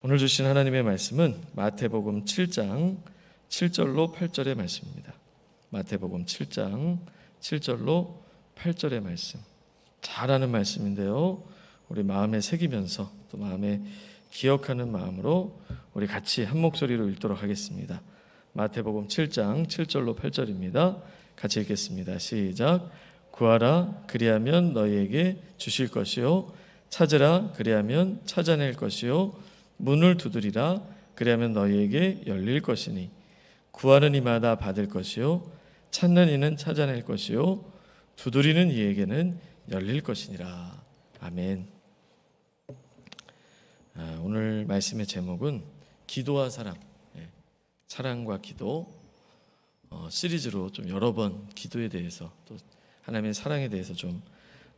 오늘 주신 하나님의 말씀은 마태복음 7장 7절로 8절의 말씀입니다. 마태복음 7장 7절로 8절의 말씀. 잘 아는 말씀인데요. 우리 마음에 새기면서 또 마음에 기억하는 마음으로 우리 같이 한 목소리로 읽도록 하겠습니다. 마태복음 7장 7절로 8절입니다. 같이 읽겠습니다. 시작. 구하라 그리하면 너희에게 주실 것이요 찾으라 그리하면 찾아낼 것이요 문을 두드리라 그리하면 너희에게 열릴 것이니 구하는 이마다 받을 것이요 찾는 이는 찾아낼 것이요 두드리는 이에게는 열릴 것이니라. 아멘. 오늘 말씀의 제목은 기도와 사랑, 사랑과 기도 시리즈로 좀 여러 번 기도에 대해서 또 하나님의 사랑에 대해서 좀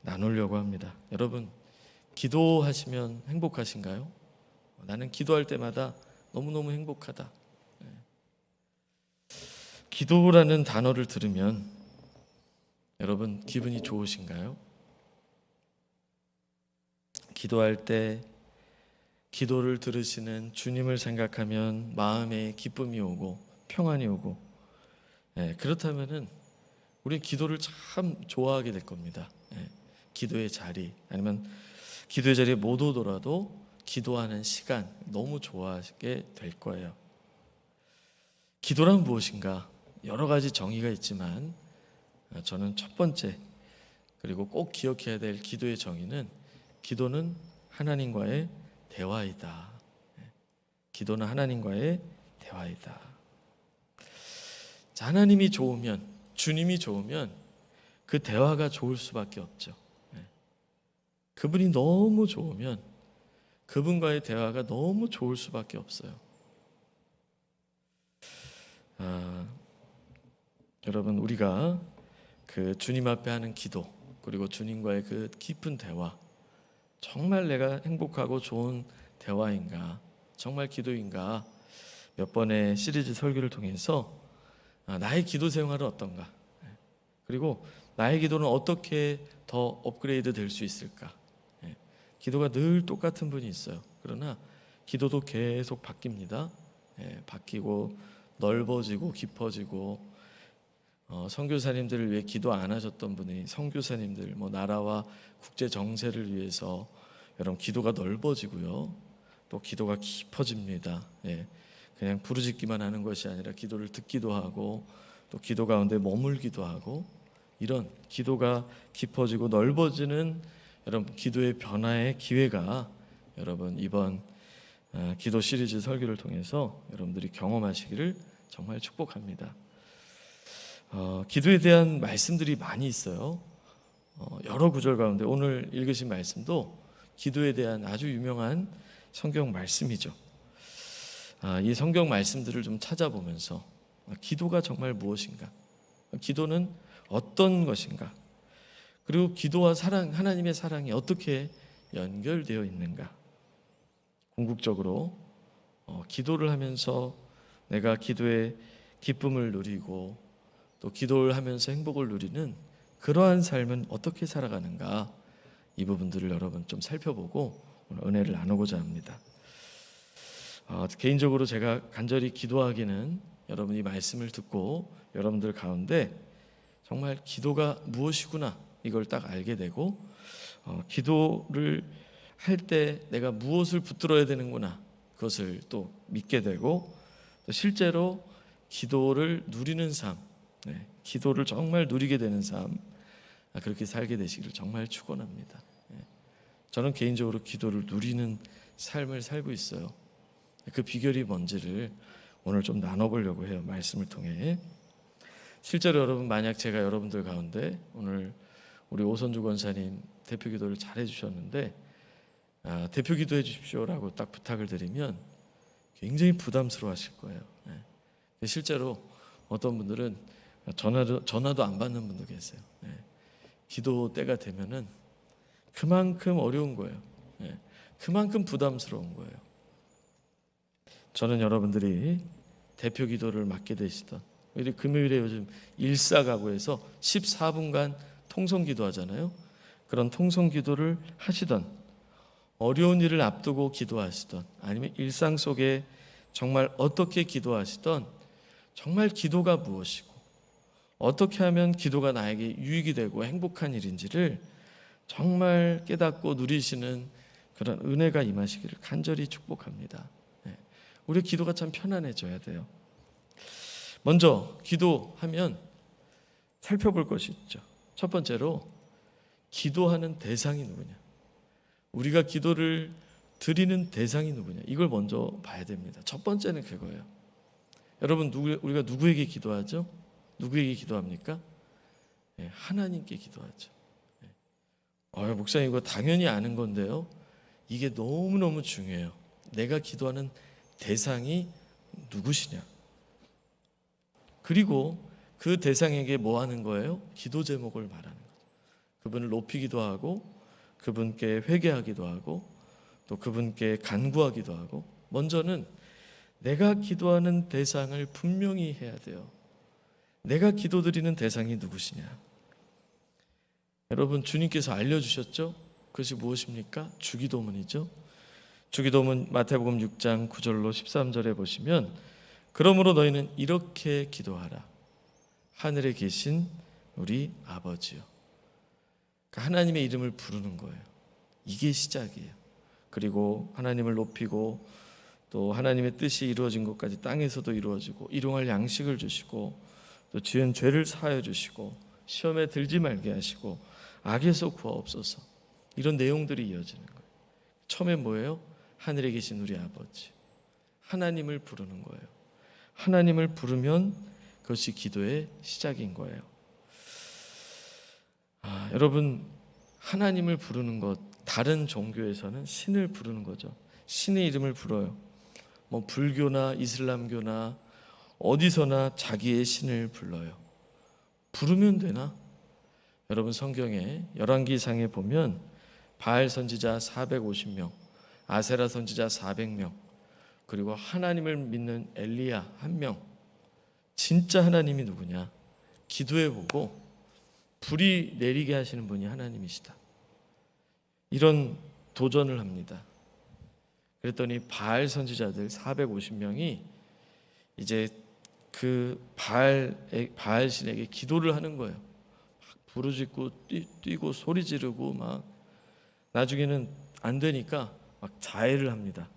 나누려고 합니다. 여러분 기도하시면 행복하신가요? 나는 기도할 때마다 너무너무 행복하다. 기도라는 단어를 들으면 여러분 기분이 좋으신가요? 기도할 때 기도를 들으시는 주님을 생각하면 마음에 기쁨이 오고 평안이 오고, 그렇다면은 우리 기도를 참 좋아하게 될 겁니다. 기도의 자리 아니면 기도의 자리에 못 오더라도 기도하는 시간 너무 좋아하게 될 거예요. 기도란 무엇인가? 여러 가지 정의가 있지만 저는 첫 번째 그리고 꼭 기억해야 될 기도의 정의는 기도는 하나님과의 대화이다. 기도는 하나님과의 대화이다. 자, 하나님이 좋으면, 주님이 좋으면 그 대화가 좋을 수밖에 없죠. 그분이 너무 좋으면 그분과의 대화가 너무 좋을 수밖에 없어요. 여러분 우리가 그 주님 앞에 하는 기도 그리고 주님과의 그 깊은 대화, 정말 내가 행복하고 좋은 대화인가, 정말 기도인가, 몇 번의 시리즈 설교를 통해서 나의 기도 생활은 어떤가, 그리고 나의 기도는 어떻게 더 업그레이드 될 수 있을까. 기도가 늘 똑같은 분이 있어요. 그러나 기도도 계속 바뀝니다. 바뀌고 넓어지고 깊어지고, 선교사님들을 위해 기도 안 하셨던 분이 선교사님들, 나라와 국제 정세를 위해서 여러분 기도가 넓어지고요. 또 기도가 깊어집니다. 그냥 부르짖기만 하는 것이 아니라 기도를 듣기도 하고 또 기도 가운데 머물기도 하고, 이런 기도가 깊어지고 넓어지는 여러분 기도의 변화의 기회가 여러분 이번 기도 시리즈 설교를 통해서 여러분들이 경험하시기를 정말 축복합니다. 기도에 대한 말씀들이 많이 있어요. 여러 구절 가운데 오늘 읽으신 말씀도 기도에 대한 아주 유명한 성경 말씀이죠. 이 성경 말씀들을 좀 찾아보면서 기도가 정말 무엇인가, 기도는 어떤 것인가, 그리고 기도와 사랑, 하나님의 사랑이 어떻게 연결되어 있는가, 궁극적으로 기도를 하면서 내가 기도의 기쁨을 누리고 또 기도를 하면서 행복을 누리는 그러한 삶은 어떻게 살아가는가, 이 부분들을 여러분 좀 살펴보고 오늘 은혜를 나누고자 합니다. 개인적으로 제가 간절히 기도하기는 여러분 이 말씀을 듣고 여러분들 가운데 정말 기도가 무엇이구나 이걸 딱 알게 되고, 기도를 할 때 내가 무엇을 붙들어야 되는구나 그것을 또 믿게 되고, 또 실제로 기도를 누리는 삶, 기도를 정말 누리게 되는 삶, 그렇게 살게 되시기를 정말 축원합니다. 저는 개인적으로 기도를 누리는 삶을 살고 있어요. 그 비결이 뭔지를 오늘 좀 나눠보려고 해요. 말씀을 통해. 실제로 여러분, 만약 제가 여러분들 가운데 오늘 우리 오선주 권사님 대표 기도를 잘 해주셨는데 대표 기도해 주십시오라고 딱 부탁을 드리면 굉장히 부담스러워 하실 거예요. 실제로 어떤 분들은 전화도 안 받는 분도 계세요. 기도 때가 되면은 그만큼 어려운 거예요. 그만큼 부담스러운 거예요. 저는 여러분들이 대표 기도를 맡게 되시던, 우리 금요일에 요즘 일사가구에서 14분간 통성기도 하잖아요. 그런 통성기도를 하시던 어려운 일을 앞두고 기도하시던 아니면 일상 속에 정말 어떻게 기도하시던 정말 기도가 무엇이고 어떻게 하면 기도가 나에게 유익이 되고 행복한 일인지를 정말 깨닫고 누리시는 그런 은혜가 임하시기를 간절히 축복합니다. 우리 기도가 참 편안해져야 돼요. 먼저 기도하면 살펴볼 것이 있죠. 첫 번째로 기도하는 대상이 누구냐, 우리가 기도를 드리는 대상이 누구냐, 이걸 먼저 봐야 됩니다. 첫 번째는 그거예요. 여러분, 우리가 누구에게 기도하죠? 누구에게 기도합니까? 하나님께 기도하죠. 목사님, 이거 당연히 아는 건데요, 이게 너무너무 중요해요. 내가 기도하는 대상이 누구시냐, 그리고 그 대상에게 뭐 하는 거예요? 기도 제목을 말하는 거죠. 그분을 높이기도 하고 그분께 회개하기도 하고 또 그분께 간구하기도 하고, 먼저는 내가 기도하는 대상을 분명히 해야 돼요. 내가 기도드리는 대상이 누구시냐. 여러분, 주님께서 알려주셨죠? 그것이 무엇입니까? 주기도문이죠. 주기도문 마태복음 6장 9절로 13절에 보시면, 그러므로 너희는 이렇게 기도하라. 하늘에 계신 우리 아버지요. 그러니까 하나님의 이름을 부르는 거예요. 이게 시작이에요. 그리고 하나님을 높이고 또 하나님의 뜻이 이루어진 것까지 땅에서도 이루어지고 일용할 양식을 주시고 또 지은 죄를 사하여 주시고 시험에 들지 말게 하시고 악에서 구하옵소서, 이런 내용들이 이어지는 거예요. 처음에 뭐예요? 하늘에 계신 우리 아버지, 하나님을 부르는 거예요. 하나님을 부르면 그것이 기도의 시작인 거예요. 여러분, 하나님을 부르는 것, 다른 종교에서는 신을 부르는 거죠. 신의 이름을 불어요. 뭐 불교나 이슬람교나 어디서나 자기의 신을 불러요. 부르면 되나? 여러분, 성경에 열왕기상에 보면 바알 선지자 450명, 아세라 선지자 400명, 그리고 하나님을 믿는 엘리야 1명, 진짜 하나님이 누구냐? 기도해보고 불이 내리게 하시는 분이 하나님이시다, 이런 도전을 합니다. 그랬더니 바알 선지자들 450명이 이제 그 바알 신에게 기도를 하는 거예요. 막 부르짖고 뛰고 소리 지르고 막, 나중에는 안 되니까 막 자해를 합니다.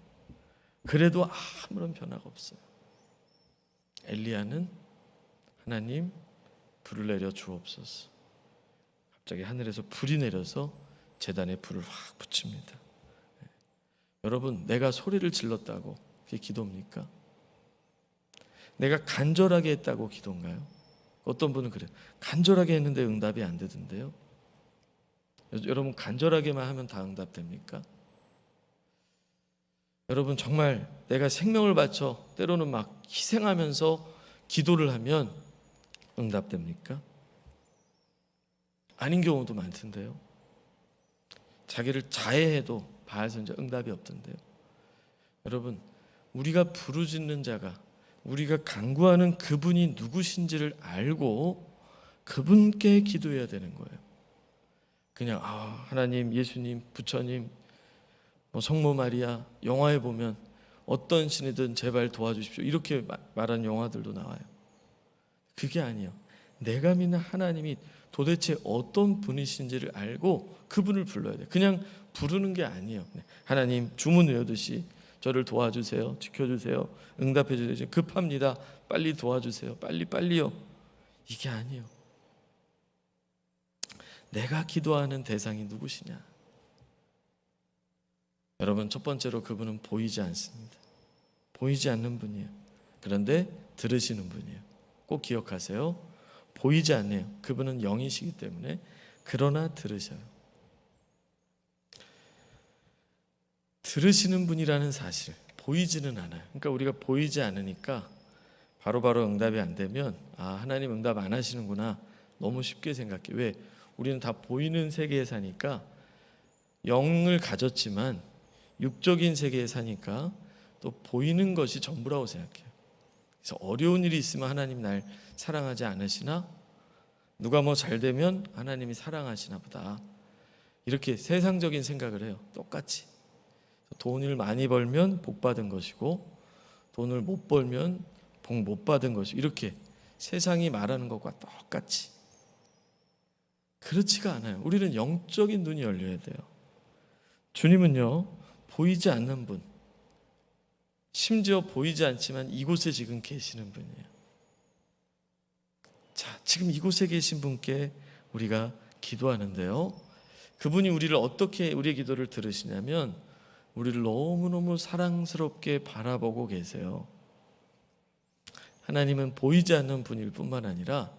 그래도 아무런 변화가 없어요. 엘리야는 하나님, 불을 내려 주옵소서. 갑자기 하늘에서 불이 내려서 제단에 불을 확 붙입니다. 여러분, 내가 소리를 질렀다고 그게 기도입니까? 내가 간절하게 했다고 기도인가요? 어떤 분은 그래요. 간절하게 했는데 응답이 안 되던데요. 여러분, 간절하게만 하면 다 응답됩니까? 여러분, 정말 내가 생명을 바쳐 때로는 막 희생하면서 기도를 하면 응답됩니까? 아닌 경우도 많던데요. 자기를 자해해도 바알 선지자 응답이 없던데요. 여러분, 우리가 부르짖는 자가, 우리가 간구하는 그분이 누구신지를 알고 그분께 기도해야 되는 거예요. 그냥 하나님, 예수님, 부처님, 성모 마리아, 영화에 보면 어떤 신이든 제발 도와주십시오, 이렇게 말하는 영화들도 나와요. 그게 아니에요. 내가 믿는 하나님이 도대체 어떤 분이신지를 알고 그분을 불러야 돼요. 그냥 부르는 게 아니에요. 하나님, 주문 외우듯이 저를 도와주세요, 지켜주세요, 응답해 주세요, 급합니다, 빨리 도와주세요, 빨리요, 이게 아니에요. 내가 기도하는 대상이 누구시냐. 여러분, 첫 번째로 그분은 보이지 않습니다. 보이지 않는 분이에요. 그런데 들으시는 분이에요. 꼭 기억하세요. 보이지 않네요. 그분은 영이시기 때문에. 그러나 들으셔요. 들으시는 분이라는 사실, 보이지는 않아요. 그러니까 우리가 보이지 않으니까 바로바로 응답이 안 되면 하나님 응답 안 하시는구나, 너무 쉽게 생각해. 왜? 우리는 다 보이는 세계에 사니까, 영을 가졌지만 육적인 세계에 사니까 또 보이는 것이 전부라고 생각해요. 그래서 어려운 일이 있으면 하나님 날 사랑하지 않으시나? 누가 뭐 잘 되면 하나님이 사랑하시나 보다, 이렇게 세상적인 생각을 해요. 똑같이. 돈을 많이 벌면 복 받은 것이고 돈을 못 벌면 복 못 받은 것이고, 이렇게 세상이 말하는 것과 똑같이. 그렇지가 않아요. 우리는 영적인 눈이 열려야 돼요. 주님은요, 보이지 않는 분, 심지어 보이지 않지만 이곳에 지금 계시는 분이에요. 자, 지금 이곳에 계신 분께 우리가 기도하는데요, 그분이 우리를 어떻게 우리의 기도를 들으시냐면 우리를 너무너무 사랑스럽게 바라보고 계세요. 하나님은 보이지 않는 분일 뿐만 아니라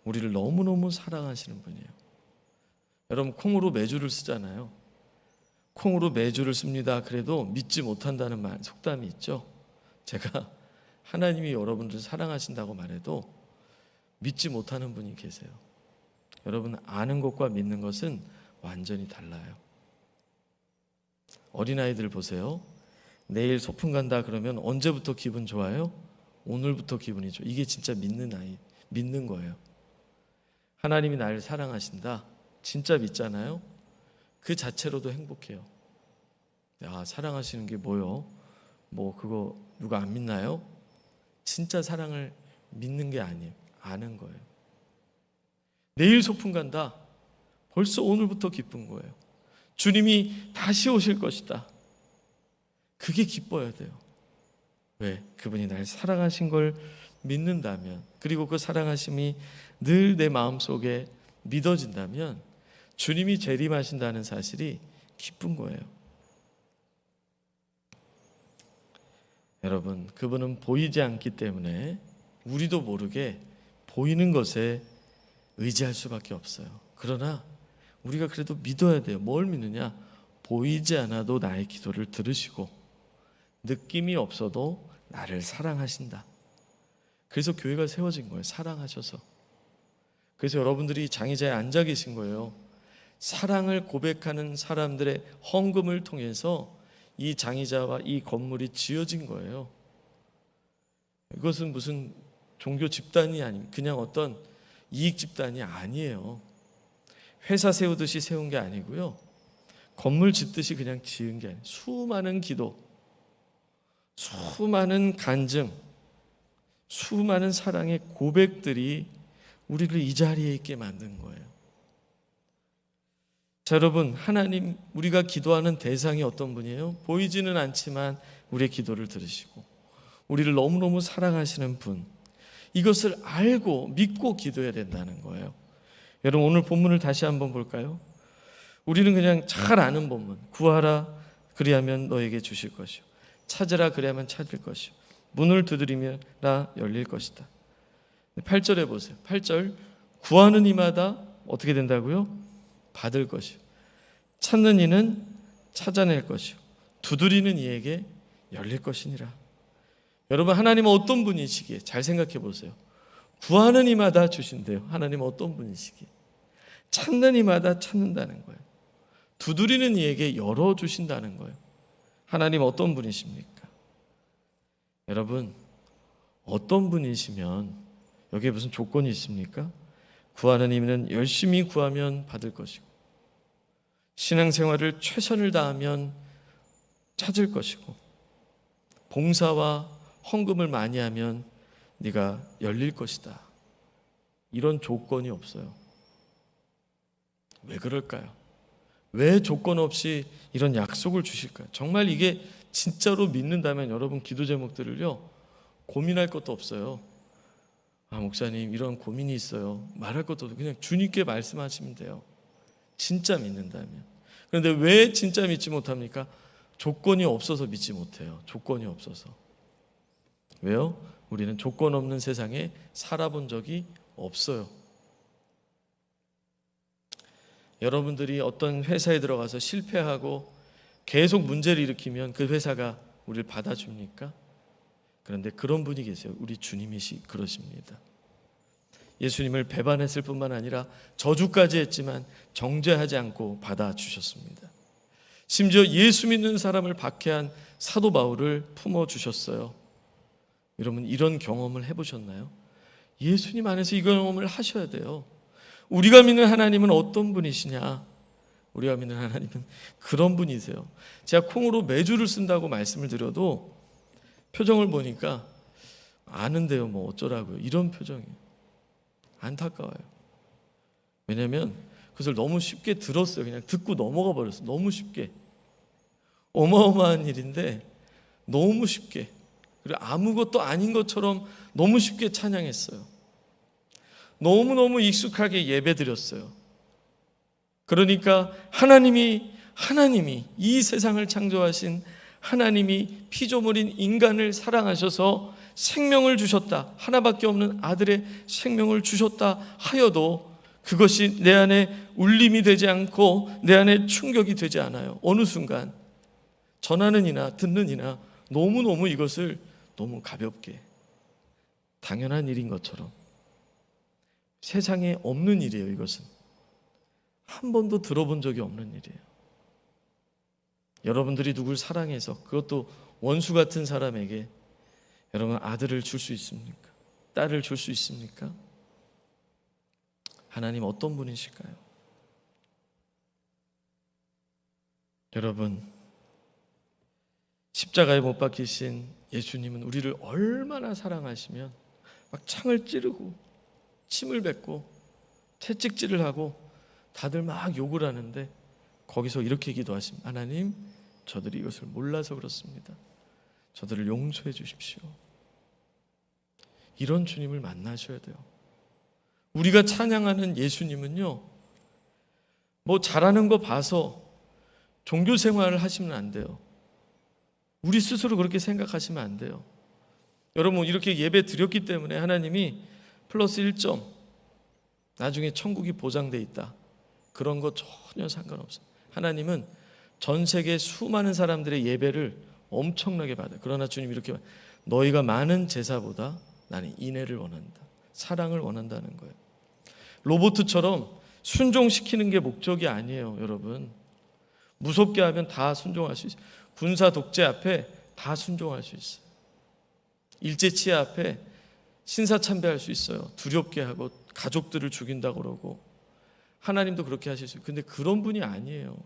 우리를 너무너무 사랑하시는 분이에요. 여러분, 콩으로 메주를 쓰잖아요. 콩으로 메주를 씁니다. 그래도 믿지 못한다는 말, 속담이 있죠. 제가 하나님이 여러분들을 사랑하신다고 말해도 믿지 못하는 분이 계세요. 여러분, 아는 것과 믿는 것은 완전히 달라요. 어린아이들 보세요. 내일 소풍 간다 그러면 언제부터 기분 좋아요? 오늘부터 기분이 좋아요. 이게 진짜 믿는 아이, 믿는 거예요. 하나님이 나를 사랑하신다, 진짜 믿잖아요. 그 자체로도 행복해요. 야, 사랑하시는 게 뭐요? 뭐 그거 누가 안 믿나요? 진짜 사랑을 믿는 게 아니에요. 아는 거예요. 내일 소풍 간다, 벌써 오늘부터 기쁜 거예요. 주님이 다시 오실 것이다, 그게 기뻐야 돼요. 왜? 그분이 날 사랑하신 걸 믿는다면, 그리고 그 사랑하심이 늘 내 마음속에 믿어진다면 주님이 재림하신다는 사실이 기쁜 거예요. 여러분, 그분은 보이지 않기 때문에 우리도 모르게 보이는 것에 의지할 수밖에 없어요. 그러나 우리가 그래도 믿어야 돼요. 뭘 믿느냐? 보이지 않아도 나의 기도를 들으시고 느낌이 없어도 나를 사랑하신다. 그래서 교회가 세워진 거예요. 사랑하셔서. 그래서 여러분들이 장의자에 앉아 계신 거예요. 사랑을 고백하는 사람들의 헌금을 통해서 이 장의자와 이 건물이 지어진 거예요. 이것은 무슨 종교 집단이 아닙니다. 그냥 어떤 이익 집단이 아니에요. 회사 세우듯이 세운 게 아니고요, 건물 짓듯이 그냥 지은 게 아니에요. 수많은 기도, 수많은 간증, 수많은 사랑의 고백들이 우리를 이 자리에 있게 만든 거예요. 자, 여러분, 하나님, 우리가 기도하는 대상이 어떤 분이에요? 보이지는 않지만 우리의 기도를 들으시고 우리를 너무너무 사랑하시는 분, 이것을 알고 믿고 기도해야 된다는 거예요. 여러분, 오늘 본문을 다시 한번 볼까요? 우리는 그냥 잘 아는 본문, 구하라 그리하면 너에게 주실 것이요, 찾으라 그리하면 찾을 것이요, 문을 두드리면 열릴 것이다. 8절에 보세요. 8절, 구하는 이마다 어떻게 된다고요? 받을 것이요, 찾는 이는 찾아낼 것이요, 두드리는 이에게 열릴 것이니라. 여러분, 하나님은 어떤 분이시기에? 잘 생각해 보세요. 구하는 이마다 주신대요. 하나님은 어떤 분이시기에? 찾는 이마다 찾는다는 거예요. 두드리는 이에게 열어주신다는 거예요. 하나님 어떤 분이십니까? 여러분, 어떤 분이시면 여기에 무슨 조건이 있습니까? 구하는 이는 열심히 구하면 받을 것이고, 신앙생활을 최선을 다하면 찾을 것이고, 봉사와 헌금을 많이 하면 네가 열릴 것이다. 이런 조건이 없어요. 왜 그럴까요? 왜 조건 없이 이런 약속을 주실까요? 정말 이게 진짜로 믿는다면 여러분, 기도 제목들을요, 고민할 것도 없어요. 아, 목사님 이런 고민이 있어요. 말할 것도 없어요. 그냥 주님께 말씀하시면 돼요. 진짜 믿는다면. 그런데 왜 진짜 믿지 못합니까? 조건이 없어서 믿지 못해요. 조건이 없어서. 왜요? 우리는 조건 없는 세상에 살아본 적이 없어요. 여러분들이 어떤 회사에 들어가서 실패하고 계속 문제를 일으키면 그 회사가 우리를 받아줍니까? 그런데 그런 분이 계세요. 우리 주님이시 그러십니다. 예수님을 배반했을 뿐만 아니라 저주까지 했지만 정죄하지 않고 받아주셨습니다. 심지어 예수 믿는 사람을 박해한 사도 바울을 품어주셨어요. 여러분, 이런 경험을 해보셨나요? 예수님 안에서 이 경험을 하셔야 돼요. 우리가 믿는 하나님은 어떤 분이시냐? 우리가 믿는 하나님은 그런 분이세요. 제가 콩으로 매주를 쓴다고 말씀을 드려도 표정을 보니까 아는데요, 뭐 어쩌라고요. 이런 표정이에요. 안타까워요. 왜냐하면 그것을 너무 쉽게 들었어요. 그냥 듣고 넘어가 버렸어요. 너무 쉽게. 어마어마한 일인데 너무 쉽게, 그리고 아무것도 아닌 것처럼 너무 쉽게 찬양했어요. 너무너무 익숙하게 예배드렸어요. 그러니까 하나님이 이 세상을 창조하신 하나님이 피조물인 인간을 사랑하셔서 생명을 주셨다, 하나밖에 없는 아들의 생명을 주셨다 하여도 그것이 내 안에 울림이 되지 않고 내 안에 충격이 되지 않아요. 어느 순간 전하는 이나 듣는 이나 너무너무 이것을 너무 가볍게 당연한 일인 것처럼, 세상에 없는 일이에요. 이것은 한 번도 들어본 적이 없는 일이에요. 여러분들이 누굴 사랑해서, 그것도 원수 같은 사람에게 여러분 아들을 줄 수 있습니까? 딸을 줄 수 있습니까? 하나님 어떤 분이실까요? 여러분, 십자가에 못 박히신 예수님은 우리를 얼마나 사랑하시면 막 창을 찌르고 침을 뱉고 채찍질을 하고 다들 막 욕을 하는데 거기서 이렇게 기도하십니다. 하나님, 저들이 이것을 몰라서 그렇습니다. 저들을 용서해 주십시오. 이런 주님을 만나셔야 돼요. 우리가 찬양하는 예수님은요, 뭐 잘하는 거 봐서 종교 생활을 하시면 안 돼요. 우리 스스로 그렇게 생각하시면 안 돼요. 여러분, 이렇게 예배 드렸기 때문에 하나님이 플러스 1점, 나중에 천국이 보장돼 있다, 그런 거 전혀 상관없어요. 하나님은 전 세계 수많은 사람들의 예배를 엄청나게 받아요. 그러나 주님 이렇게 말해요. 너희가 많은 제사보다 나는 인애를 원한다, 사랑을 원한다는 거예요. 로봇처럼 순종시키는 게 목적이 아니에요. 여러분, 무섭게 하면 다 순종할 수 있어요. 군사 독재 앞에 다 순종할 수 있어요. 일제치하 앞에 신사참배할 수 있어요. 두렵게 하고 가족들을 죽인다고 그러고. 하나님도 그렇게 하실 수 있어요. 근데 그런 분이 아니에요.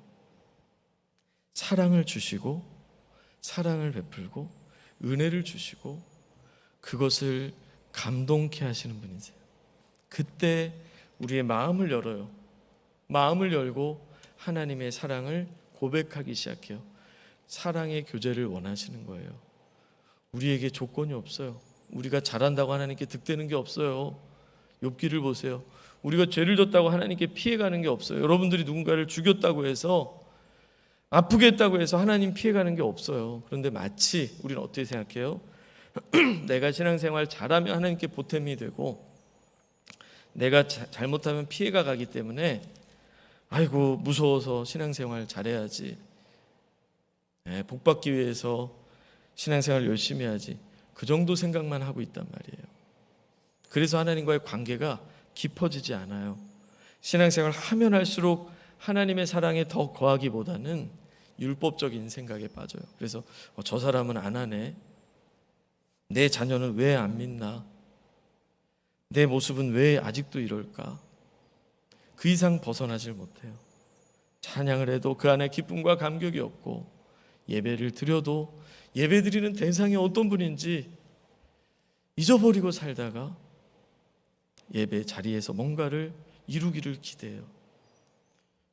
사랑을 주시고 사랑을 베풀고 은혜를 주시고 그것을 감동케 하시는 분이세요. 그때 우리의 마음을 열어요. 마음을 열고 하나님의 사랑을 고백하기 시작해요. 사랑의 교제를 원하시는 거예요. 우리에게 조건이 없어요. 우리가 잘한다고 하나님께 득되는 게 없어요. 욥기를 보세요. 우리가 죄를 졌다고 하나님께 피해가는 게 없어요. 여러분들이 누군가를 죽였다고 해서, 아프게 했다고 해서 하나님 피해가는 게 없어요. 그런데 마치 우리는 어떻게 생각해요? 내가 신앙생활 잘하면 하나님께 보탬이 되고, 내가 잘못하면 피해가 가기 때문에 아이고 무서워서 신앙생활 잘해야지, 복 받기 위해서 신앙생활 열심히 해야지, 그 정도 생각만 하고 있단 말이에요. 그래서 하나님과의 관계가 깊어지지 않아요. 신앙생활 하면 할수록 하나님의 사랑에 더 거하기보다는 율법적인 생각에 빠져요. 그래서 저 사람은 안 하네, 내 자녀는 왜 안 믿나, 내 모습은 왜 아직도 이럴까, 그 이상 벗어나질 못해요. 찬양을 해도 그 안에 기쁨과 감격이 없고, 예배를 드려도 예배드리는 대상이 어떤 분인지 잊어버리고 살다가 예배 자리에서 뭔가를 이루기를 기대해요.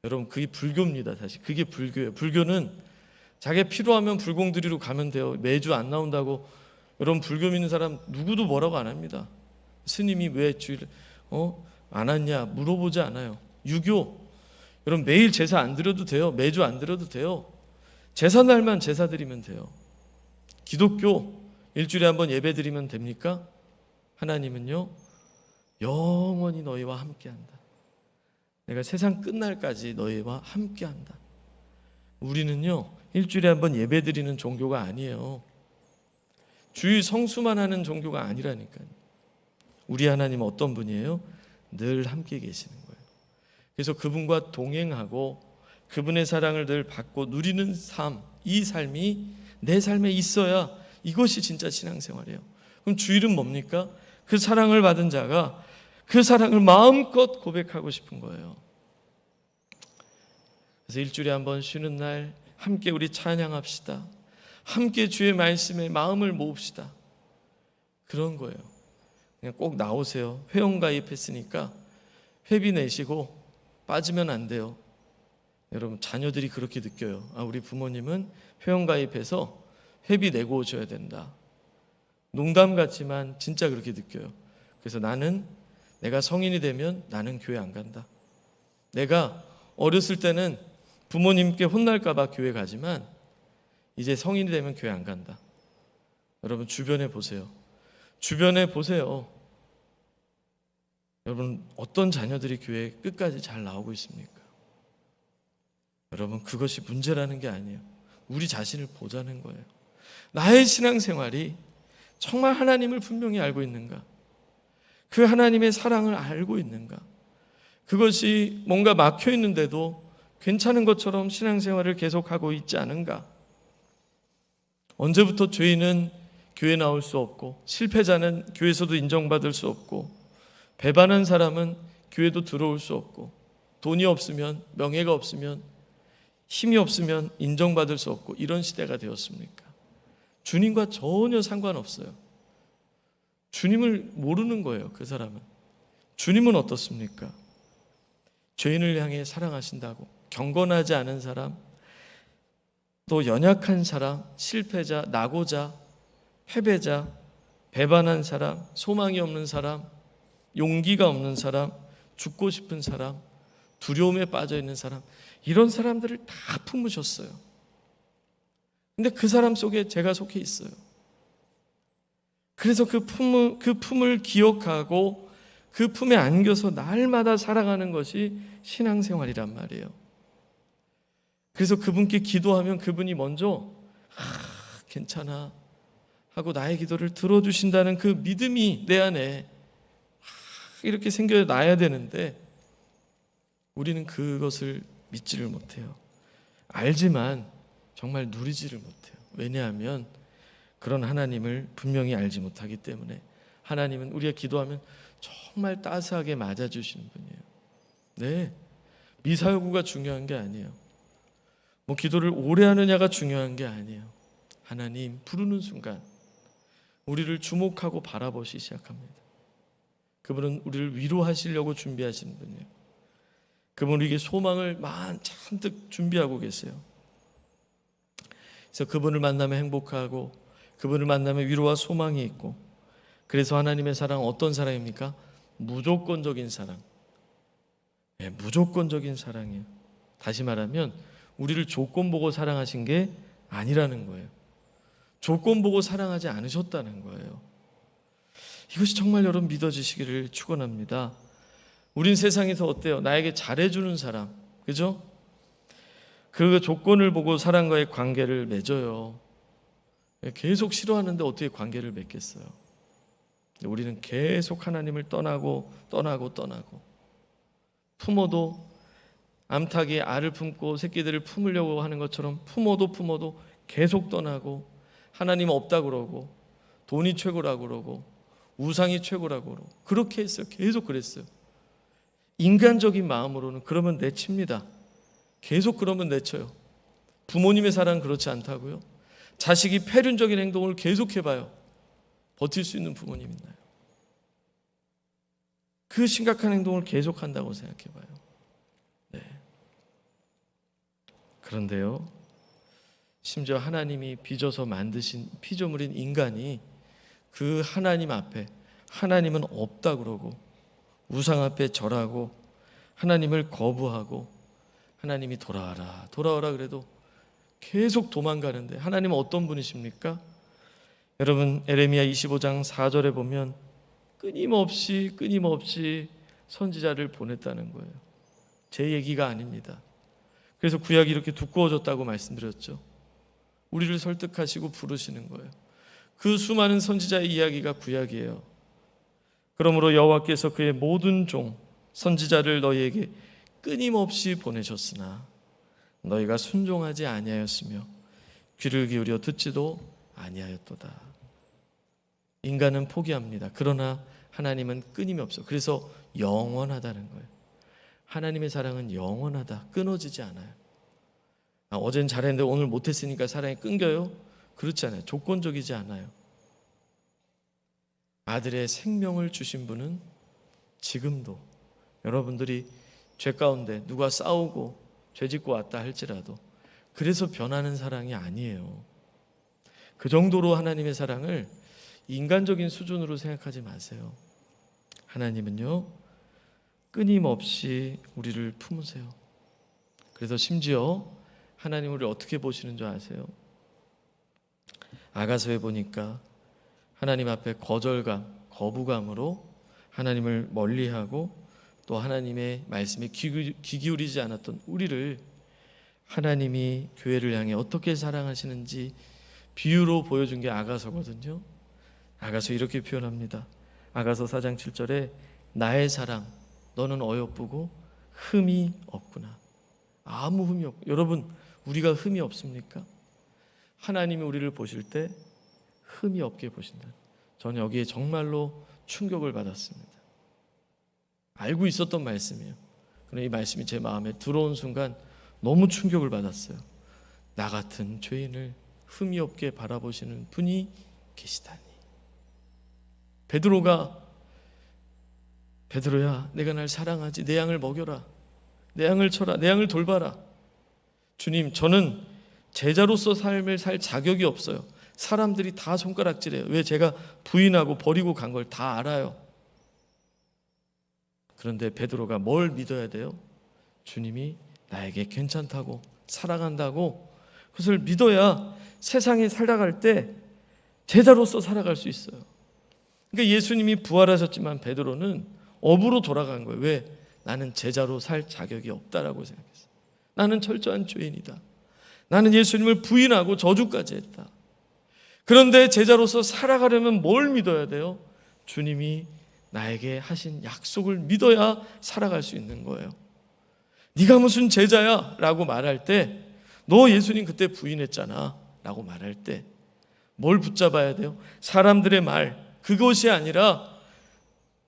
여러분, 그게 불교입니다. 다시 그게 불교예요. 불교는 자기가 필요하면 불공드리러 가면 돼요. 매주 안 나온다고 여러분 불교 믿는 사람 누구도 뭐라고 안 합니다. 스님이 왜 주일 안 왔냐 물어보지 않아요. 유교, 여러분 매일 제사 안 드려도 돼요. 매주 안 드려도 돼요. 제사 날만 제사 드리면 돼요. 기독교 일주일에 한 번 예배 드리면 됩니까? 하나님은요, 영원히 너희와 함께한다. 내가 세상 끝날까지 너희와 함께한다. 우리는요, 일주일에 한 번 예배 드리는 종교가 아니에요. 주일 성수만 하는 종교가 아니라니까요. 우리 하나님은 어떤 분이에요? 늘 함께 계시는 거예요. 그래서 그분과 동행하고 그분의 사랑을 늘 받고 누리는 삶, 이 삶이 내 삶에 있어야 이것이 진짜 신앙생활이에요. 그럼 주일은 뭡니까? 그 사랑을 받은 자가 그 사랑을 마음껏 고백하고 싶은 거예요. 그래서 일주일에 한 번 쉬는 날 함께 우리 찬양합시다. 함께 주의 말씀에 마음을 모읍시다. 그런 거예요. 그냥 꼭 나오세요. 회원가입했으니까 회비 내시고 빠지면 안 돼요. 여러분, 자녀들이 그렇게 느껴요. 우리 부모님은 회원가입해서 회비 내고 오셔야 된다. 농담 같지만 진짜 그렇게 느껴요. 그래서 내가 성인이 되면 나는 교회 안 간다. 내가 어렸을 때는 부모님께 혼날까 봐 교회 가지만 이제 성인이 되면 교회 안 간다. 여러분, 주변에 보세요. 여러분, 어떤 자녀들이 교회에 끝까지 잘 나오고 있습니까? 여러분, 그것이 문제라는 게 아니에요. 우리 자신을 보자는 거예요. 나의 신앙생활이 정말 하나님을 분명히 알고 있는가? 그 하나님의 사랑을 알고 있는가? 그것이 뭔가 막혀 있는데도 괜찮은 것처럼 신앙생활을 계속하고 있지 않은가? 언제부터 죄인은 교회 나올 수 없고, 실패자는 교회에서도 인정받을 수 없고, 배반한 사람은 교회도 들어올 수 없고, 돈이 없으면, 명예가 없으면, 힘이 없으면 인정받을 수 없고, 이런 시대가 되었습니까? 주님과 전혀 상관없어요. 주님을 모르는 거예요. 그 사람은. 주님은 어떻습니까? 죄인을 향해 사랑하신다고. 경건하지 않은 사람, 또 연약한 사람, 실패자, 낙오자, 패배자, 배반한 사람, 소망이 없는 사람, 용기가 없는 사람, 죽고 싶은 사람, 두려움에 빠져 있는 사람, 이런 사람들을 다 품으셨어요. 근데 그 사람 속에 제가 속해 있어요. 그래서 그 품을 기억하고 그 품에 안겨서 날마다 살아가는 것이 신앙생활이란 말이에요. 그래서 그분께 기도하면 그분이 먼저 괜찮아 하고 나의 기도를 들어주신다는 그 믿음이 내 안에 이렇게 생겨나야 되는데, 우리는 그것을 믿지를 못해요. 알지만 정말 누리지를 못해요. 왜냐하면 그런 하나님을 분명히 알지 못하기 때문에. 하나님은 우리가 기도하면 정말 따스하게 맞아주시는 분이에요. 네, 미사여구가 중요한 게 아니에요. 기도를 오래 하느냐가 중요한 게 아니에요. 하나님 부르는 순간 우리를 주목하고 바라보시기 시작합니다. 그분은 우리를 위로하시려고 준비하시는 분이에요. 그분은 우리에게 소망을 잔뜩 준비하고 계세요. 그래서 그분을 만나면 행복하고, 그분을 만나면 위로와 소망이 있고, 그래서 하나님의 사랑은 어떤 사랑입니까? 무조건적인 사랑. 네, 무조건적인 사랑이에요. 다시 말하면 우리를 조건 보고 사랑하신 게 아니라는 거예요. 조건 보고 사랑하지 않으셨다는 거예요. 이것이 정말 여러분 믿어지시기를 축원합니다. 우린 세상에서 어때요? 나에게 잘해주는 사람, 그죠? 그 조건을 보고 사람과의 관계를 맺어요. 계속 싫어하는데 어떻게 관계를 맺겠어요? 우리는 계속 하나님을 떠나고 품어도, 암탉이 알을 품고 새끼들을 품으려고 하는 것처럼 품어도 계속 떠나고, 하나님 없다 그러고, 돈이 최고라고 그러고, 우상이 최고라고 그러고, 그렇게 했어요. 계속 그랬어요. 인간적인 마음으로는 그러면 내칩니다. 계속 그러면 내쳐요. 부모님의 사랑은 그렇지 않다고요? 자식이 폐륜적인 행동을 계속 해봐요. 버틸 수 있는 부모님 있나요? 그 심각한 행동을 계속한다고 생각해봐요. 네. 그런데요, 심지어 하나님이 빚어서 만드신 피조물인 인간이 그 하나님 앞에 하나님은 없다 그러고, 우상 앞에 절하고, 하나님을 거부하고, 하나님이 돌아와라 그래도 계속 도망가는데, 하나님은 어떤 분이십니까? 여러분, 에레미야 25장 4절에 보면 끊임없이 선지자를 보냈다는 거예요. 제 얘기가 아닙니다. 그래서 구약이 이렇게 두꺼워졌다고 말씀드렸죠. 우리를 설득하시고 부르시는 거예요. 그 수많은 선지자의 이야기가 구약이에요. 그러므로 여호와께서 그의 모든 종 선지자를 너희에게 끊임없이 보내셨으나 너희가 순종하지 아니하였으며 귀를 기울여 듣지도 아니하였도다. 인간은 포기합니다. 그러나 하나님은 끊임이 없어. 그래서 영원하다는 거예요. 하나님의 사랑은 영원하다. 끊어지지 않아요. 어젠 잘했는데 오늘 못했으니까 사랑이 끊겨요? 그렇지 않아요. 조건적이지 않아요. 아들의 생명을 주신 분은 지금도 여러분들이 죄 가운데 누가 싸우고 죄 짓고 왔다 할지라도 그래서 변하는 사랑이 아니에요. 그 정도로 하나님의 사랑을 인간적인 수준으로 생각하지 마세요. 하나님은요, 끊임없이 우리를 품으세요. 그래서 심지어 하나님 우리를 어떻게 보시는 줄 아세요? 아가서에 보니까 하나님 앞에 거절감, 거부감으로 하나님을 멀리하고 또 하나님의 말씀에 귀 기울이지 않았던 우리를 하나님이 교회를 향해 어떻게 사랑하시는지 비유로 보여준 게 아가서거든요. 아가서 이렇게 표현합니다. 아가서 4장 7절에 나의 사랑 너는 어여쁘고 흠이 없구나. 아무 흠이 없고, 여러분 우리가 흠이 없습니까? 하나님이 우리를 보실 때 흠이 없게 보신다. 저는 여기에 정말로 충격을 받았습니다. 알고 있었던 말씀이에요. 그런데 이 말씀이 제 마음에 들어온 순간 너무 충격을 받았어요. 나 같은 죄인을 흠이 없게 바라보시는 분이 계시다니. 베드로야 내가 날 사랑하지. 내 양을 먹여라. 내 양을 쳐라. 내 양을 돌봐라. 주님, 저는 제자로서 삶을 살 자격이 없어요. 사람들이 다 손가락질해요. 왜? 제가 부인하고 버리고 간 걸 다 알아요. 그런데 베드로가 뭘 믿어야 돼요? 주님이 나에게 괜찮다고 사랑한다고 그것을 믿어야 세상에 살아갈 때 제자로서 살아갈 수 있어요. 그러니까 예수님이 부활하셨지만 베드로는 업으로 돌아간 거예요. 왜? 나는 제자로 살 자격이 없다라고 생각했어요. 나는 철저한 죄인이다. 나는 예수님을 부인하고 저주까지 했다. 그런데 제자로서 살아가려면 뭘 믿어야 돼요? 주님이 나에게 하신 약속을 믿어야 살아갈 수 있는 거예요. 네가 무슨 제자야? 라고 말할 때 너 예수님 그때 부인했잖아 라고 말할 때 뭘 붙잡아야 돼요? 사람들의 말, 그것이 아니라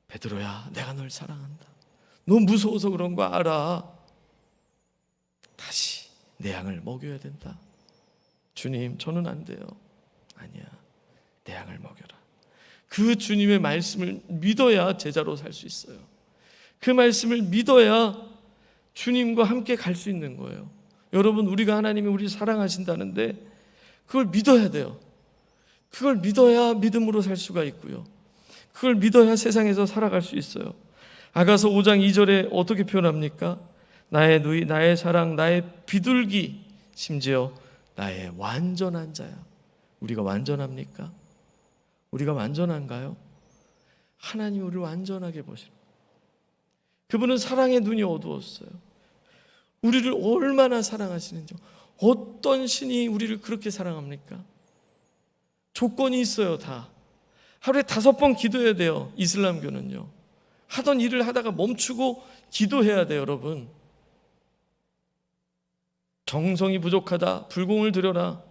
베드로야 내가 널 사랑한다. 너 무서워서 그런 거 알아. 다시 내 양을 먹여야 된다. 주님 저는 안 돼요. 아니야, 내 양을 먹여라. 그 주님의 말씀을 믿어야 제자로 살 수 있어요. 그 말씀을 믿어야 주님과 함께 갈 수 있는 거예요. 여러분, 우리가 하나님이 우리를 사랑하신다는데 그걸 믿어야 돼요. 그걸 믿어야 믿음으로 살 수가 있고요. 그걸 믿어야 세상에서 살아갈 수 있어요. 아가서 5장 2절에 어떻게 표현합니까? 나의 누이, 나의 사랑, 나의 비둘기, 심지어 나의 완전한 자야. 우리가 완전합니까? 우리가 완전한가요? 하나님 우리를 완전하게 보시는 거예요. 그분은 사랑의 눈이 어두웠어요. 우리를 얼마나 사랑하시는지. 어떤 신이 우리를 그렇게 사랑합니까? 조건이 있어요. 다 하루에 5번 기도해야 돼요. 이슬람교는요. 하던 일을 하다가 멈추고 기도해야 돼요. 여러분, 정성이 부족하다, 불공을 들여라,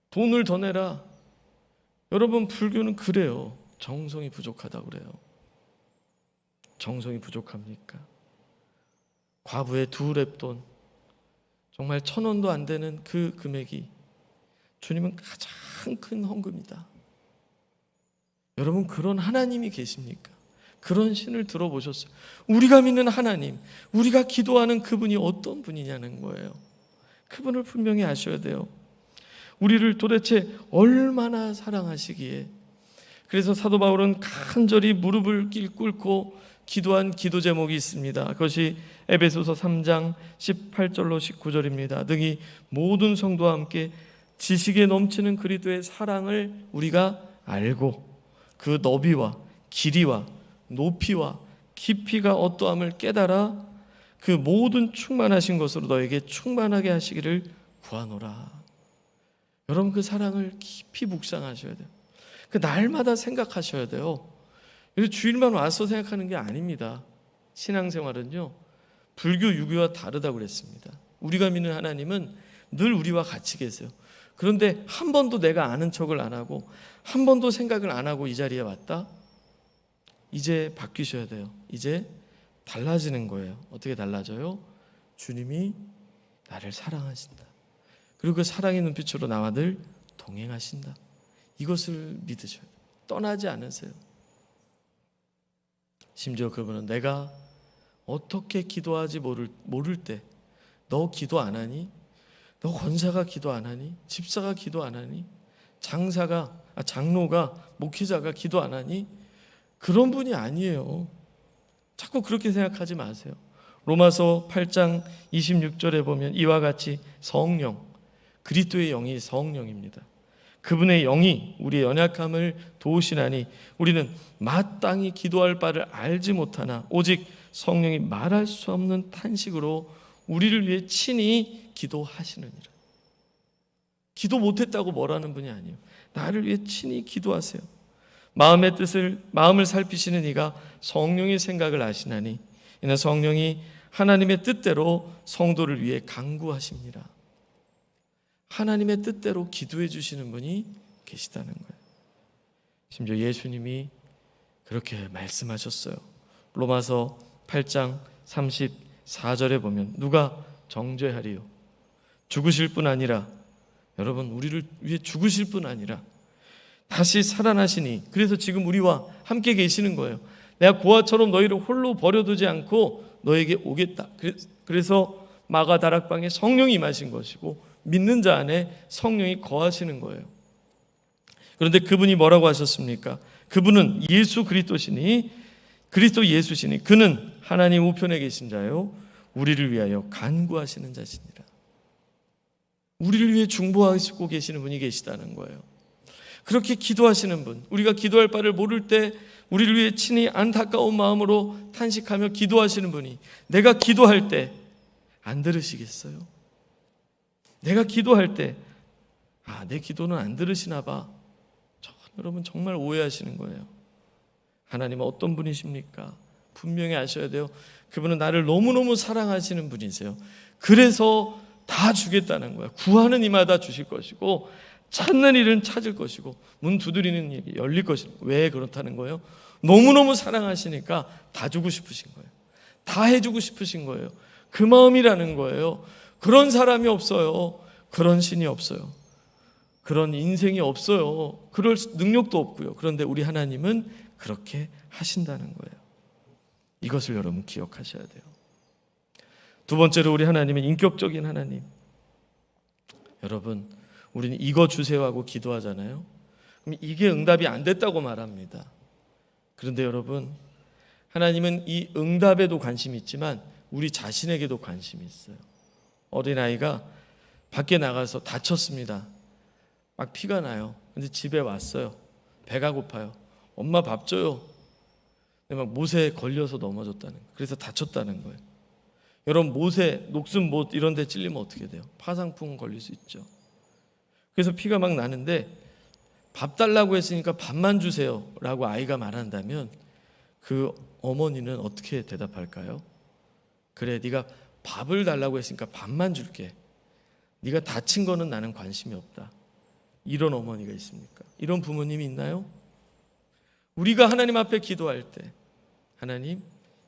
돈을 더 내라. 여러분, 불교는 그래요. 정성이 부족하다고 그래요. 정성이 부족합니까? 과부의 2렙돈, 정말 1,000원도 안 되는 그 금액이 주님은 가장 큰 헌금이다. 여러분, 그런 하나님이 계십니까? 그런 신을 들어보셨어요? 우리가 믿는 하나님, 우리가 기도하는 그분이 어떤 분이냐는 거예요. 그분을 분명히 아셔야 돼요. 우리를 도대체 얼마나 사랑하시기에. 그래서 사도 바울은 간절히 무릎을 꿇고 기도한 기도 제목이 있습니다. 그것이 에베소서 3장 18절로 19절입니다. 능히 모든 성도와 함께 지식에 넘치는 그리스도의 사랑을 우리가 알고 그 너비와 길이와 높이와 깊이가 어떠함을 깨달아 그 모든 충만하신 것으로 너에게 충만하게 하시기를 구하노라. 여러분, 그 사랑을 깊이 묵상하셔야 돼요. 그 날마다 생각하셔야 돼요. 주일만 와서 생각하는 게 아닙니다. 신앙생활은요, 불교, 유교와 다르다고 그랬습니다. 우리가 믿는 하나님은 늘 우리와 같이 계세요. 그런데 한 번도 내가 아는 척을 안 하고 한 번도 생각을 안 하고 이 자리에 왔다? 이제 바뀌셔야 돼요. 이제 달라지는 거예요. 어떻게 달라져요? 주님이 나를 사랑하신다. 그리고 그 사랑의 눈빛으로 나와 늘 동행하신다. 이것을 믿으셔야 돼요. 떠나지 않으세요. 심지어 그분은 내가 어떻게 기도하지 모를 때 너 기도 안 하니? 너 권사가 기도 안 하니? 집사가 기도 안 하니? 장로가, 목회자가 기도 안 하니? 그런 분이 아니에요. 자꾸 그렇게 생각하지 마세요. 로마서 8장 26절에 보면 이와 같이 성령, 그리스도의 영이 성령입니다. 그분의 영이 우리의 연약함을 도우시나니 우리는 마땅히 기도할 바를 알지 못하나 오직 성령이 말할 수 없는 탄식으로 우리를 위해 친히 기도하시느니라. 기도 못했다고 뭐라는 분이 아니에요. 나를 위해 친히 기도하세요. 마음을 살피시는 이가 성령의 생각을 아시나니 이는 성령이 하나님의 뜻대로 성도를 위해 간구하십니다. 하나님의 뜻대로 기도해 주시는 분이 계시다는 거예요. 심지어 예수님이 그렇게 말씀하셨어요. 로마서 8장 34절에 보면 누가 정죄하리요? 죽으실 뿐 아니라, 여러분 우리를 위해 죽으실 뿐 아니라 다시 살아나시니, 그래서 지금 우리와 함께 계시는 거예요. 내가 고아처럼 너희를 홀로 버려두지 않고 너에게 오겠다. 그래서 마가 다락방에 성령이 임하신 것이고 믿는 자 안에 성령이 거하시는 거예요. 그런데 그분이 뭐라고 하셨습니까? 그분은 예수 그리스도시니, 그리스도 예수시니 그는 하나님 우편에 계신 자요 우리를 위하여 간구하시는 자시니라. 우리를 위해 중보하시고 계시는 분이 계시다는 거예요. 그렇게 기도하시는 분, 우리가 기도할 바를 모를 때 우리를 위해 친히 안타까운 마음으로 탄식하며 기도하시는 분이 내가 기도할 때 안 들으시겠어요? 내가 기도할 때 내 기도는 안 들으시나 봐. 여러분 정말 오해하시는 거예요. 하나님은 어떤 분이십니까? 분명히 아셔야 돼요. 그분은 나를 너무너무 사랑하시는 분이세요. 그래서 다 주겠다는 거예요. 구하는 이마다 주실 것이고 찾는 일은 찾을 것이고 문 두드리는 일이 열릴 것이고. 왜 그렇다는 거예요? 너무너무 사랑하시니까 다 주고 싶으신 거예요. 다 해주고 싶으신 거예요. 그 마음이라는 거예요. 그런 사람이 없어요. 그런 신이 없어요. 그런 인생이 없어요. 그럴 능력도 없고요. 그런데 우리 하나님은 그렇게 하신다는 거예요. 이것을 여러분 기억하셔야 돼요. 두 번째로 우리 하나님은 인격적인 하나님. 여러분 우리는 이거 주세요 하고 기도하잖아요. 그럼 이게 응답이 안 됐다고 말합니다. 그런데 여러분 하나님은 이 응답에도 관심이 있지만 우리 자신에게도 관심이 있어요. 어린아이가 밖에 나가서 다쳤습니다. 막 피가 나요. 근데 집에 왔어요. 배가 고파요. 엄마 밥 줘요. 근데 막 못에 걸려서 넘어졌다는 거예요. 그래서 다쳤다는 거예요. 여러분 못에 녹슨 못 이런 데 찔리면 어떻게 돼요? 파상풍 걸릴 수 있죠. 그래서 피가 막 나는데 밥 달라고 했으니까 밥만 주세요 라고 아이가 말한다면 그 어머니는 어떻게 대답할까요? 그래, 네가 밥을 달라고 했으니까 밥만 줄게. 네가 다친 거는 나는 관심이 없다. 이런 어머니가 있습니까? 이런 부모님이 있나요? 우리가 하나님 앞에 기도할 때 하나님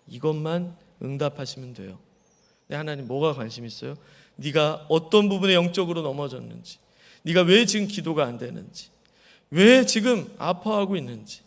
이것만 응답하시면 돼요. 근데 하나님 뭐가 관심 있어요? 네가 어떤 부분에 영적으로 넘어졌는지, 네가 왜 지금 기도가 안 되는지, 왜 지금 아파하고 있는지,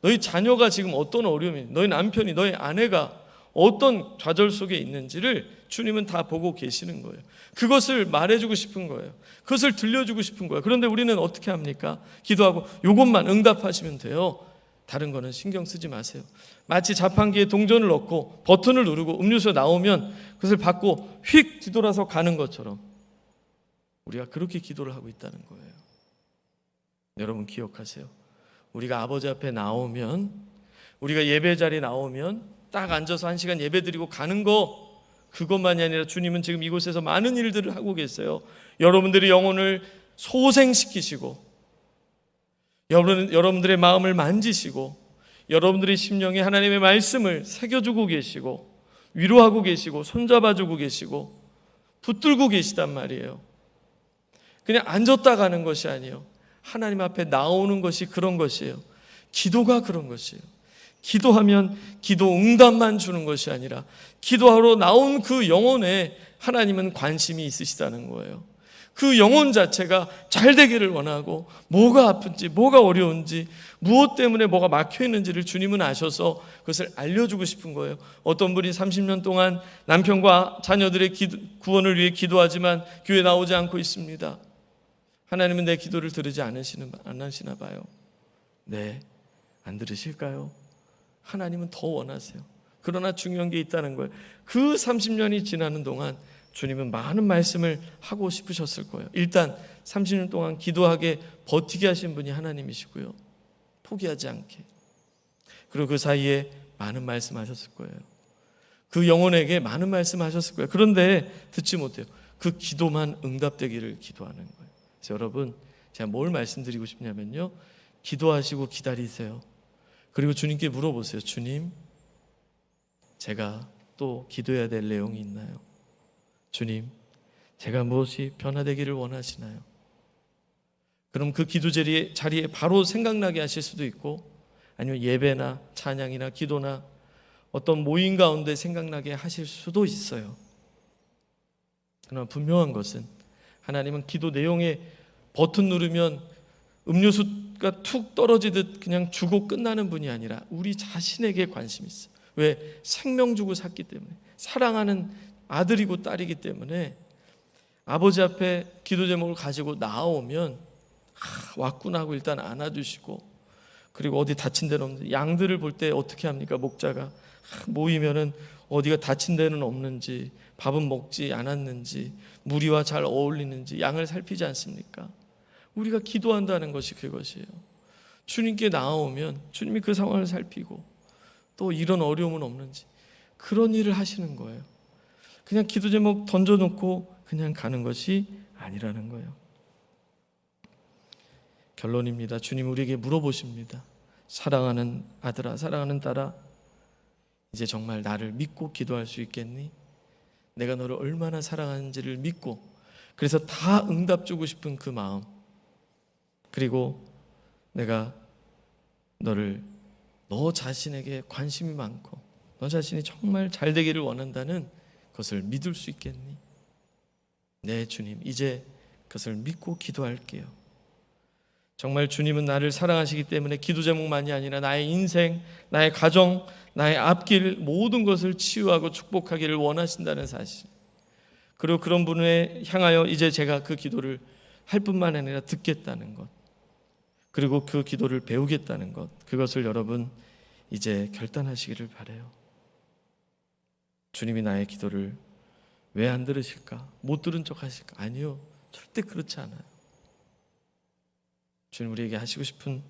너희 자녀가 지금 어떤 어려움이, 너희 남편이, 너희 아내가 어떤 좌절 속에 있는지를 주님은 다 보고 계시는 거예요. 그것을 말해주고 싶은 거예요. 그것을 들려주고 싶은 거예요. 그런데 우리는 어떻게 합니까? 기도하고 이것만 응답하시면 돼요. 다른 거는 신경 쓰지 마세요. 마치 자판기에 동전을 넣고 버튼을 누르고 음료수 나오면 그것을 받고 휙 뒤돌아서 가는 것처럼 우리가 그렇게 기도를 하고 있다는 거예요. 여러분 기억하세요. 우리가 아버지 앞에 나오면, 우리가 예배 자리에 나오면 딱 앉아서 1시간 예배 드리고 가는 거, 그것만이 아니라 주님은 지금 이곳에서 많은 일들을 하고 계세요. 여러분들의 영혼을 소생시키시고 여러분들의 마음을 만지시고 여러분들의 심령에 하나님의 말씀을 새겨주고 계시고 위로하고 계시고 손잡아주고 계시고 붙들고 계시단 말이에요. 그냥 앉았다 가는 것이 아니에요. 하나님 앞에 나오는 것이 그런 것이에요. 기도가 그런 것이에요. 기도하면 기도 응답만 주는 것이 아니라 기도하러 나온 그 영혼에 하나님은 관심이 있으시다는 거예요. 그 영혼 자체가 잘 되기를 원하고 뭐가 아픈지 뭐가 어려운지 무엇 때문에 뭐가 막혀 있는지를 주님은 아셔서 그것을 알려주고 싶은 거예요. 어떤 분이 30년 동안 남편과 자녀들의 구원을 위해 기도하지만 교회 나오지 않고 있습니다. 하나님은 내 기도를 들으지 않으시나 봐요. 네, 안 들으실까요? 하나님은 더 원하세요. 그러나 중요한 게 있다는 거예요. 그 30년이 지나는 동안 주님은 많은 말씀을 하고 싶으셨을 거예요. 일단 30년 동안 기도하게 버티게 하신 분이 하나님이시고요. 포기하지 않게. 그리고 그 사이에 많은 말씀하셨을 거예요. 그 영혼에게 많은 말씀하셨을 거예요. 그런데 듣지 못해요. 그 기도만 응답되기를 기도하는 거예요. 그래서 여러분, 제가 뭘 말씀드리고 싶냐면요, 기도하시고 기다리세요. 그리고 주님께 물어보세요. 주님, 제가 또 기도해야 될 내용이 있나요? 주님, 제가 무엇이 변화되기를 원하시나요? 그럼 그 기도 자리에 바로 생각나게 하실 수도 있고, 아니면 예배나 찬양이나 기도나 어떤 모임 가운데 생각나게 하실 수도 있어요. 그러나 분명한 것은 하나님은 기도 내용에 버튼 누르면 음료수가 툭 떨어지듯 그냥 주고 끝나는 분이 아니라 우리 자신에게 관심이 있어요. 왜? 생명 주고 샀기 때문에, 사랑하는 아들이고 딸이기 때문에 아버지 앞에 기도 제목을 가지고 나오면 왔구나 하고 일단 안아주시고, 그리고 어디 다친 데는 없는지, 양들을 볼 때 어떻게 합니까? 목자가 모이면은 어디가 다친 데는 없는지, 밥은 먹지 않았는지, 무리와 잘 어울리는지 양을 살피지 않습니까? 우리가 기도한다는 것이 그것이에요. 주님께 나오면 주님이 그 상황을 살피고 또 이런 어려움은 없는지, 그런 일을 하시는 거예요. 그냥 기도 제목 던져놓고 그냥 가는 것이 아니라는 거예요. 결론입니다. 주님 우리에게 물어보십니다. 사랑하는 아들아, 사랑하는 딸아, 이제 정말 나를 믿고 기도할 수 있겠니? 내가 너를 얼마나 사랑하는지를 믿고, 그래서 다 응답 주고 싶은 그 마음, 그리고 내가 너 자신에게 관심이 많고 너 자신이 정말 잘 되기를 원한다는 것을 믿을 수 있겠니? 네, 주님, 이제 그것을 믿고 기도할게요. 정말 주님은 나를 사랑하시기 때문에 기도 제목만이 아니라 나의 인생, 나의 가정, 나의 앞길 모든 것을 치유하고 축복하기를 원하신다는 사실, 그리고 그런 분을 향하여 이제 제가 그 기도를 할 뿐만 아니라 듣겠다는 것, 그리고 그 기도를 배우겠다는 것, 그것을 여러분 이제 결단하시기를 바라요. 주님이 나의 기도를 왜 안 들으실까? 못 들은 척 하실까? 아니요, 절대 그렇지 않아요. 주님 우리에게 하시고 싶은,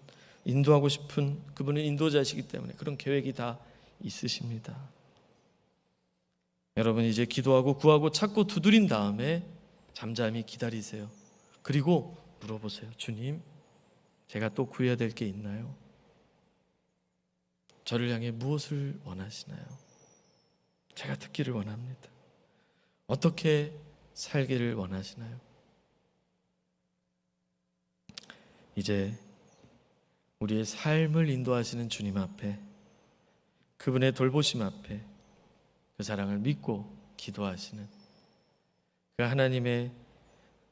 인도하고 싶은, 그분은 인도자시기 때문에 그런 계획이 다 있으십니다. 여러분 이제 기도하고 구하고 찾고 두드린 다음에 잠잠히 기다리세요. 그리고 물어보세요. 주님, 제가 또 구해야 될 게 있나요? 저를 향해 무엇을 원하시나요? 제가 듣기를 원합니다. 어떻게 살기를 원하시나요? 이제 우리의 삶을 인도하시는 주님 앞에, 그분의 돌보심 앞에 그 사랑을 믿고 기도하시는, 그 하나님의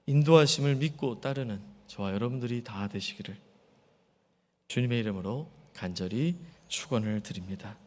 인도하심을 믿고 따르는 저와 여러분들이 다 되시기를 주님의 이름으로 간절히 축원을 드립니다.